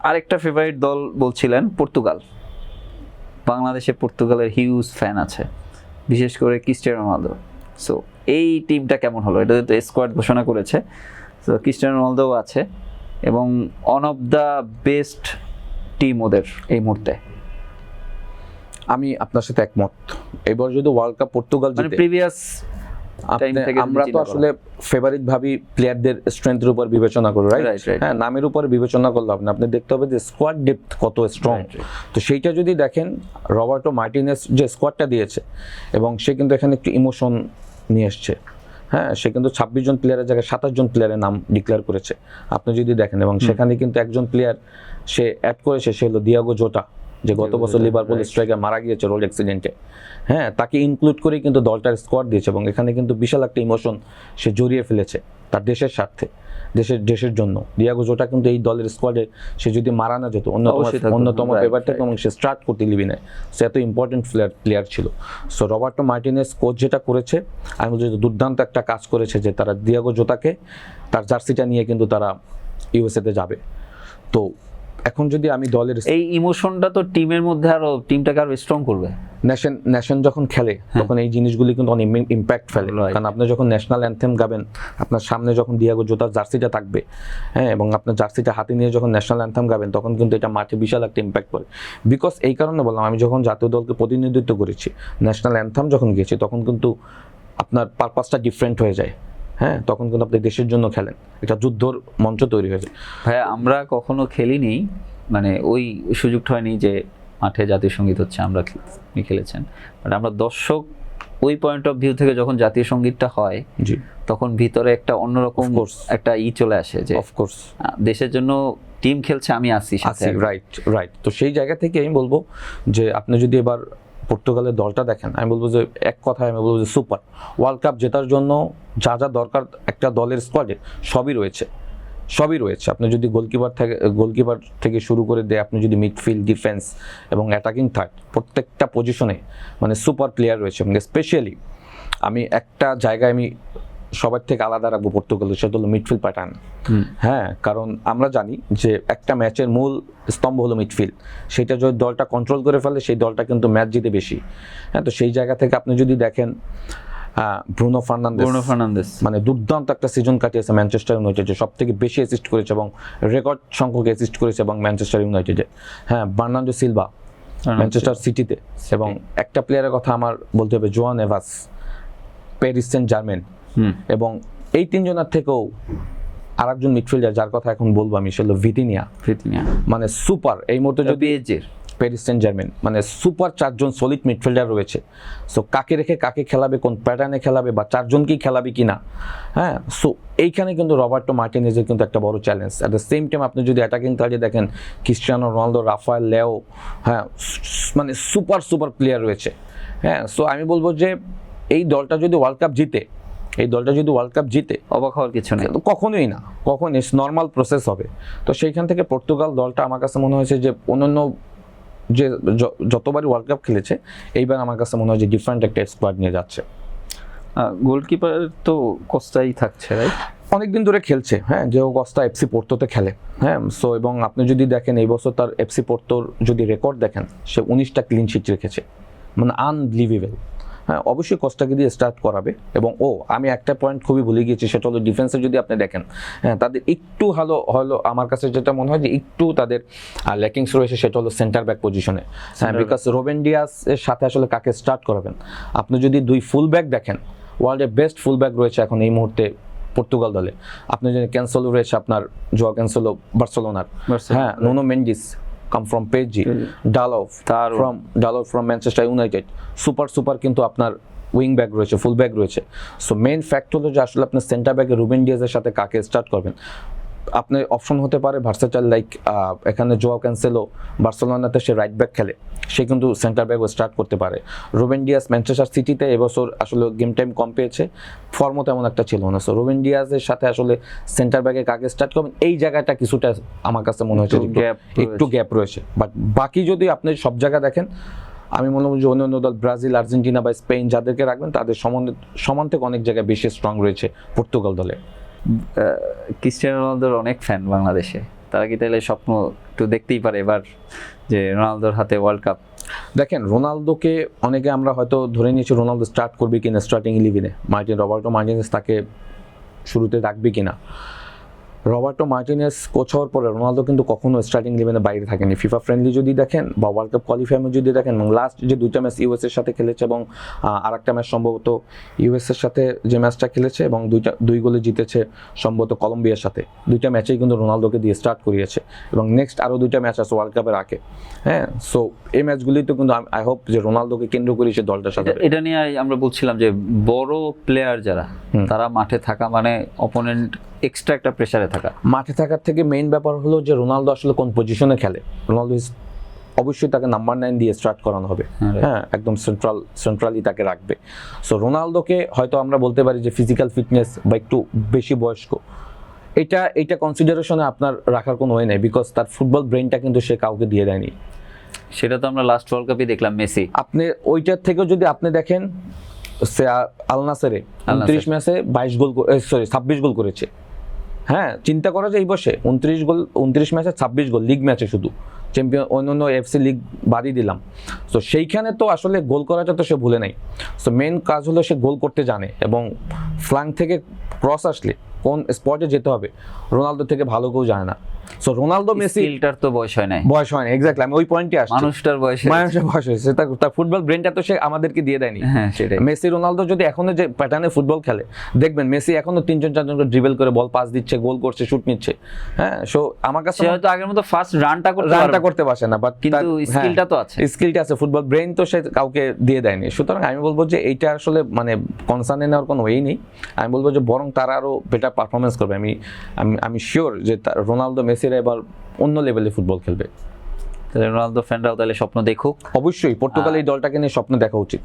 আরেকটা ফেভারিট দল বলছিলেন পর্তুগাল। বাংলাদেশে পর্তুগালের হিউজ ফ্যান আছে, বিশেষ করে ক্রিস্টিয়ানো রোনালদো। সো এই টিমটা কেমন হলো? এটা তো স্কোয়াড ঘোষণা করেছে, সো ক্রিস্টিয়ানো রোনালদোও আছে এবং one of the best team ওদের এই মুহূর্তে। আমি আপনার সাথে একমত। এবার যদি ওয়ার্ল্ড কাপ পর্তুগাল মানে জিতে, প্রিভিয়াস আমরা তো আসলে ফেভারিট ভাবি প্লেয়ারদের স্ট্রেংথের উপর বিবেচনা করি, রাইট? হ্যাঁ, নামের উপর বিবেচনা করলে হবে না, আপনি দেখতে হবে যে স্কোয়াড ডেপথ কত স্ট্রং। তো সেইটা যদি দেখেন, রবার্টো মার্টিনেজ যে স্কোয়াডটা দিয়েছে, এবং সে কিন্তু এখানে একটু ইমোশন নিয়ে এসছে। হ্যাঁ, সে কিন্তু 26 জন প্লেয়ারের জায়গায় 27 জন প্লেয়ারের নাম ডিক্লেয়ার করেছে, আপনি যদি দেখেন। এবং সেখানে কিন্তু একজন প্লেয়ার সে অ্যাড করেছে, সে হলো দিয়াগো জোটা, যে গত বছর লিভারপুল স্ট্রাইকার মারা গিয়েছে রোড অ্যাক্সিডেন্টে। হ্যাঁ, তাকে ইনক্লুড করেই কিন্তু দলটার স্কোয়াড দিয়েছে, এবং এখানে কিন্তু বিশাল একটা ইমোশন সে জড়িয়ে ফেলেছে তার দেশের স্বার্থে, দেশের জন্য। দিয়াগো জোটা কিন্তু এই দলের স্কোয়াডে সে যদি মারা না যেত, অন্যতম ফেভার থেকে, এবং সে স্টার্ট করতে লিবি না, সে এত ইম্পর্টেন্ট প্লেয়ার ছিল। সো রবার্টো মার্টিনেজ কোচ যেটা করেছে, আমি বলছি দুর্দান্ত একটা কাজ করেছে, যে তারা দিয়াগো জোটাকে তার জার্সিটা নিয়ে কিন্তু তারা ইউএসএতে যাবে। তো এখন যদি আমি দলের এই ইমোশনটা তো টিমের মধ্যে আরো টিমটাকে আরো স্ট্রং করবে। ন্যাশন যখন খেলে তখন এই জিনিসগুলি কিন্তু অনেক ইম্প্যাক্ট ফেলে, কারণ আপনি যখন ন্যাশনাল অ্যানথেম গাবেন, আপনার সামনে যখন দিয়াগো জোতার জার্সিটা থাকবে, হ্যাঁ, এবং আপনার জার্সিটা হাতে নিয়ে যখন ন্যাশনাল অ্যানথেম গাবেন, তখন কিন্তু এটা মাঠে বিশাল একটা ইম্প্যাক্ট পড়ে। বিকজ এই কারণে বললাম, আমি যখন জাতীয় দলকে প্রতিনিধিত্ব করেছি, ন্যাশনাল অ্যানথেম যখন গেছি, তখন কিন্তু আপনার পারপাসটা ডিফারেন্ট হয়ে যায়। হ্যাঁ, তখন কিন্তু আপনি দেশের জন্য খেলেন, এটা যুদ্ধর মঞ্চ তৈরি হয়ে যায়। ভাই, আমরা কখনো খেলিনি, মানে ওই সুযোগটা হয়নি যে মাঠে জাতীয় সঙ্গীত হচ্ছে আমরা খেলেছেন, বাট আমরা দর্শক ওই পয়েন্ট অফ ভিউ থেকে যখন জাতীয় সঙ্গীতটা হয়, জি, তখন ভিতরে একটা অন্যরকম একটা চলে আসে যে অফকোর্স দেশের জন্য টিম খেলছে, আমি আসি সাথে। রাইট। তো সেই জায়গা থেকে আমি বলবো যে আপনি যদি এবার পর্তুগালের দলটা দেখেন, আমি বলবো যে এক কথায় আমি বলবো যে সুপার। ওয়ার্ল্ড কাপ জেতার জন্য যা যা দরকার একটা দলের স্কোয়াডে সবই রয়েছে। আপনি যদি গোলকিপার থেকে শুরু করে দেয়, আপনি যদি মিডফিল্ড, ডিফেন্স এবং অ্যাটাকিং থার্ড, প্রত্যেকটা পজিশনে মানে সুপার প্লেয়ার রয়েছে। এবং স্পেশালি আমি একটা জায়গায় আমি সবার থেকে আলাদা রাখবো পর্তুগালের, সেটা হলো মিডফিল্ড প্যাটার্ন। হ্যাঁ, কারণ আমরা জানি যে একটা ম্যাচের মূল স্তম্ভ হলো মিডফিল্ড, সেটা যদি দলটা কন্ট্রোল করে ফেলে, সেই দলটা কিন্তু ম্যাচ জিতে বেশি। হ্যাঁ, তো সেই জায়গা থেকে আপনি যদি দেখেন, ব্রুনো ফার্নান্দেস মানে দুর্দান্ত একটা সিজন কাটিয়েছে ম্যানচেস্টার ইউনাইটেডে, সব থেকে বেশি অ্যাসিস্ট করেছে এবং রেকর্ড সংখ্যক অ্যাসিস্ট করেছে এবং ম্যানচেস্টার ইউনাইটেডে। হ্যাঁ, বার্নার্ডো সিলভা ম্যানচেস্টার সিটিতে, এবং একটা প্লেয়ারের কথা আমার বলতে হবে, জোয়ান নেভাস, প্যারিস সেন্ট জার্মেন। এবং এই তিনজনের থেকেও আরেকজন মিডফিল্ডার যার কথা এখন বলবো আমি, সেটা হলো ভিতিনিয়া, মানে সুপার। এই মুহূর্তে যদি প্যারিস সেন্ট জার্মেন মানে সুপার চারজন সলিড মিডফিল্ডার রয়েছে। সো কাকে রেখে কাকে খেলাবে, কোন প্যাটার্নে খেলাবে, বা চারজনকেই খেলাবে কিনা। হ্যাঁ, সো এইখানে কিন্তু রবার্টো মার্টিনেজের কিন্তু একটা বড় challenge. At the same time আপনি যদি অ্যাটাকিং থার্ডে দেখেন, ক্রিস্টিয়ানো রোনালদো, রাফায়েল লেও, হ্যাঁ, মানে সুপার প্লেয়ার রয়েছে। হ্যাঁ, সো আমি বলবো যে এই দলটা যদি ওয়ার্ল্ড কাপ জিতে অবাক হওয়ার কিছু নেই, কখনোই নর্মাল প্রসেস হবে। তো সেইখান থেকে পর্তুগাল দলটা আমার কাছে মনে হয়েছে যে অন্যান্য যে যতবারই ওয়ার্ল্ড কাপ খেলেছে, এইবার আমার কাছে মনে হয় যে ডিফারেন্ট একটা স্কোয়াড নিয়ে যাচ্ছে। গোলকিপার তো কস্তাই থাকছে, রাইট? অনেকদিন ধরে খেলছে, হ্যাঁ, যে কস্তা এফসি পোর্টোতে খেলে। হ্যাঁ, সো এবং আপনি যদি দেখেন এই বছর তার এফসি পোর্টোর যদি রেকর্ড দেখেন, সে 19টা ক্লিন শিট রেখেছে, মানে আনবিলিভেবল। হ্যাঁ, অবশ্যই কস্টাকে দিয়ে স্টার্ট করাবে। এবং আমি একটা পয়েন্ট খুবই ভুলে গিয়েছি, সেটা হলো ডিফেন্সে যদি আপনি দেখেন, হ্যাঁ, তাদের একটু হলো আমার কাছে যেটা মনে হয় যে একটু তাদের ল্যাকিংস রয়েছে, সেটা হলো সেন্টার ব্যাক পজিশনে। হ্যাঁ, বিকজ রুবেন ডিয়াস এর সাথে আসলে কাকে স্টার্ট করাবেন? আপনি যদি দুই ফুল ব্যাক দেখেন, ওয়ার্ল্ডের বেস্ট ফুল ব্যাক রয়েছে এখন এই মুহূর্তে পর্তুগাল দলে। আপনি যদি ক্যান্সেলো রয়েছে, আপনার জোয়া ক্যান্সেলো বার্সেলোনার, হ্যাঁ, Nuno Mendis come from PSG, Dalot from Manchester United, super কিন্তু আপনার উইং ব্যাক রয়েছে, ফুল ব্যাক রয়েছে। সো মেইন ফ্যাক্ট হলো যে আসলে আপনার সেন্টার ব্যাকে রুবেন ডিয়াজের সাথে কাকে স্টার্ট করবেন। আপনার অপশন হতে পারে ভার্সেটাইল, লাইক এখানে জোয়া ক্যান্সেলো বার্সেলোনাতে সে রাইট ব্যাক খেলে, সে কিন্তু সেন্টার ব্যাকও স্টার্ট করতে পারে। রুবেন ডিয়াস ম্যানচেস্টার সিটিতে এবছর আসলে গেম টাইম কম পেয়েছে, ফর্মও তেমন একটা ছিল না। সো রুবেন ডিয়াসের সাথে আসলে সেন্টার ব্যাকে কাকে স্টার্ট করবেন, এই জায়গাটা কিছুটা আমার কাছে মনে হচ্ছে একটু গ্যাপ রয়েছে। বাট বাকি যদি আপনি সব জায়গা দেখেন, আমি মনে করি যে অন্যান্য দল ব্রাজিল, আর্জেন্টিনা বা স্পেন যাদেরকে রাখবেন, তাদের সমান থেকে অনেক জায়গায় বেশি স্ট্রং রয়েছে পর্তুগাল দলে। ক্রিস্টিয়ানো রোনালদোর অনেক ফ্যান বাংলাদেশে, তারা কি তাহলে স্বপ্ন একটু দেখতেই পারে এবার যে রোনালদোর হাতে ওয়ার্ল্ড কাপ? দেখেন, রোনালদোকে অনেকে আমরা হয়তো ধরে নিয়েছি রোনালদো স্টার্ট করবে কিনা স্টার্টিং 11-এ, রবার্টো মার্টিনেজ তাকে শুরুতে রাখবে কিনা। রবার্টো মার্টিনেজ কোচ হওয়ার পরে রোনালদো কিন্তু কখনো স্টার্টিং 11-এ বাইরে থাকেনি। ফিফা ফ্রেন্ডলি যদি দেখেন বা ওয়ার্ল্ড কাপ কোয়ালিফায়ার যদি দেখেন, এবং লাস্ট যে 2টা ম্যাচ ইউএসএর সাথে খেলেছে এবং আরেকটা ম্যাচ সম্ভবত ইউএসএর সাথে যে ম্যাচটা খেলেছে এবং 2 গোলে জিতেছে সম্ভবত কলম্বিয়ার সাথে, 2টা ম্যাচেই কিন্তু রোনালদোকে দিয়ে স্টার্ট করিয়েছে এবং নেক্সট আরও 2টা ম্যাচ আছে ওয়ার্ল্ড কাপের আগে। হ্যাঁ, সো এই ম্যাচগুলিতে কিন্তু আই হোপ যে রোনালদোকে কেন্দ্র করে সে দলটার সাথে। এটা নিয়ে আমরা বলছিলাম যে বড় প্লেয়ার যারা তারা মাঠে থাকা মানে অপোনেন্ট এক্সট্রা একটা প্রেসারে থাকা। মাঠে থাকার থেকে মেইন ব্যাপার হলো যে রোনালদো আসলে কোন পজিশনে খেলে। রোনালদো অবশ্যই তাকে নাম্বার 9 দিয়ে স্টার্ট করানো হবে, হ্যাঁ একদম সেন্ট্রালি তাকে রাখবে। সো রোনালদোকে হয়তো আমরা বলতে পারি যে ফিজিক্যাল ফিটনেস বা একটু বেশি বয়স্ক, এটা কনসিডারেশনে আপনার রাখার কোনো ওয়ে নেই, বিকজ তার ফুটবল ব্রেনটা কিন্তু সে কাউকে দিয়ে দেয়নি। সেটা তো আমরা লাস্ট ওয়ার্ল্ড কাপে দেখলাম মেসি। আপনি ওইটার থেকেও যদি আপনি দেখেন, সে আল নাসেরে 29 ম্যাচে 26 গোল করেছে। হ্যাঁ, চিন্তা করা যায় এই বসে 29 ম্যাচে 26 গোল, লিগ ম্যাচে শুধু, চ্যাম্পিয়ন অন্য এফসি লিগ বাদই দিলাম। সো সেইখানে তো আসলে গোল করাটা তো সে ভুলে নাই। সো মেন কাজ হলো সে গোল করতে জানে এবং ফ্ল্যাঙ্ক থেকে ক্রস আসলে কোন স্পটে যেতে হবে রোনালদো থেকে ভালো কেউ জানে না। সো রোনালদো মেসি স্কিলটার তো বয়স হয় না, এক্স্যাক্টলি, আমি ওই পয়েন্টে আসছি। মানুষটার বয়স হয়েছে, তার ফুটবল ব্রেনটা তো সে আমাদেরকে দিয়ে দেয়নি। হ্যাঁ সেটাই। মেসি রোনালদো যদি এখনো যে প্যাটার্নে ফুটবল খেলে দেখবেন, মেসি এখনো 3-4 করে ড্রিবল করে বল পাস দিচ্ছে, গোল করছে, শুট নিচ্ছে। হ্যাঁ, সো আমার কাছে সে হয়তো আগের মতো ফার্স্ট রানটা করতে পারছে না, বাট কিন্তু স্কিলটা তো আছে, স্কিলটা আছে, ফুটবল ব্রেন তো সে কাউকে দিয়ে দেয়নি। সুতরাং আমি বলবো যে এইটা আসলে মানে কনসার্নে নেওয়ার কোনো ওয়েই নেই। আমি বলবো যে বরং তারা আরো বেটার পারফরমেন্স করবে। আমি শিওর যে রোনালদো মেসিরা এবার অন্য লেভেলে ফুটবল খেলবে। তাহলে রোনালদো ফ্যানরাও তাহলে স্বপ্ন দেখুক। অবশ্যই পর্তুগাল এই দলটাকে নিয়ে স্বপ্ন দেখা উচিত।